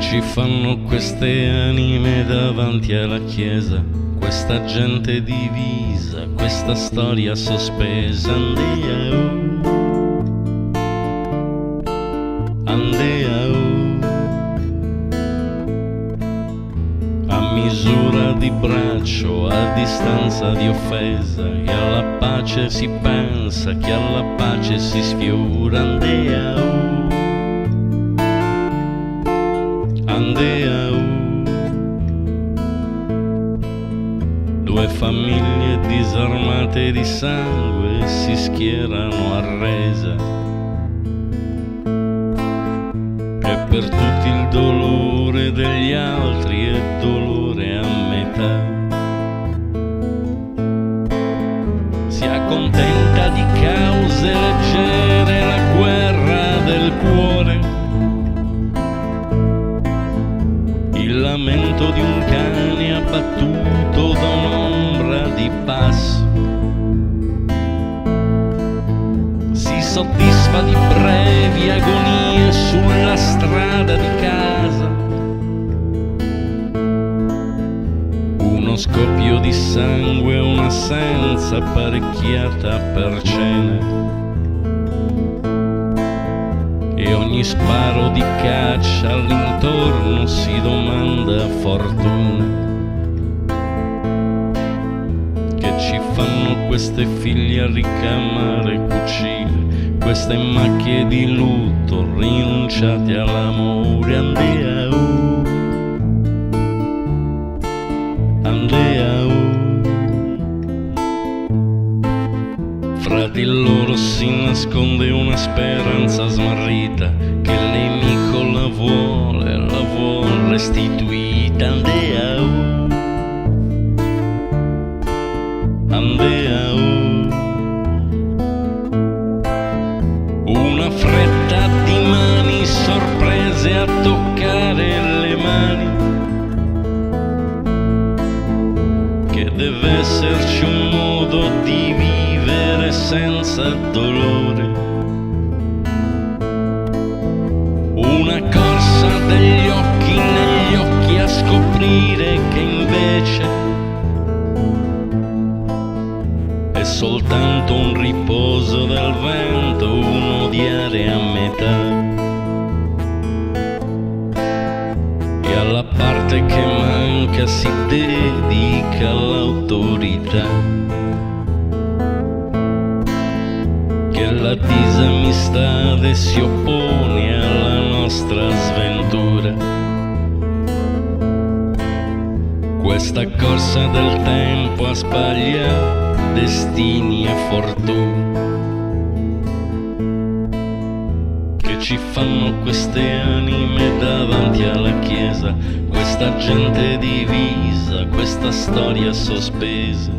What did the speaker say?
ci fanno queste anime davanti alla chiesa, questa gente divisa, questa storia sospesa. Andea, a misura di braccio, a distanza di offesa, che alla pace si pensa, che alla pace si sfiora. Andea, due famiglie disarmate di sangue si schierano a resa, e per tutti il dolore degli altri è dolore a metà. Si accontenta di cause leggere la guerra del cuore, il lamento di un cane abbattuto da un'ombra di passo. Si soddisfa di brevi agonie sulla strada di casa, uno scoppio di sangue, un'assenza apparecchiata per cena, e ogni sparo di caccia all'intorno si domanda fortuna. Che ci fanno queste figlie a ricamare cucine, queste macchie di lutto rinunciate all'amore. Andea, Andea, fra di loro si nasconde una speranza smarrita, che il nemico la vuole restituita. Andea, Andea, una fretta di mani sorprese a toccare le mani, che deve esserci un modo di vivere senza dolore, una corsa degli occhi negli occhi a scoprire che invece è soltanto un riposo del vento, un odiare a metà. E alla parte che manca si dedica all'autorità, che la disamistade si oppone alla nostra sventura. Questa corsa del tempo a sbagliare destini e fortune, che ci fanno queste anime davanti alla chiesa, questa gente divisa, questa storia sospesa.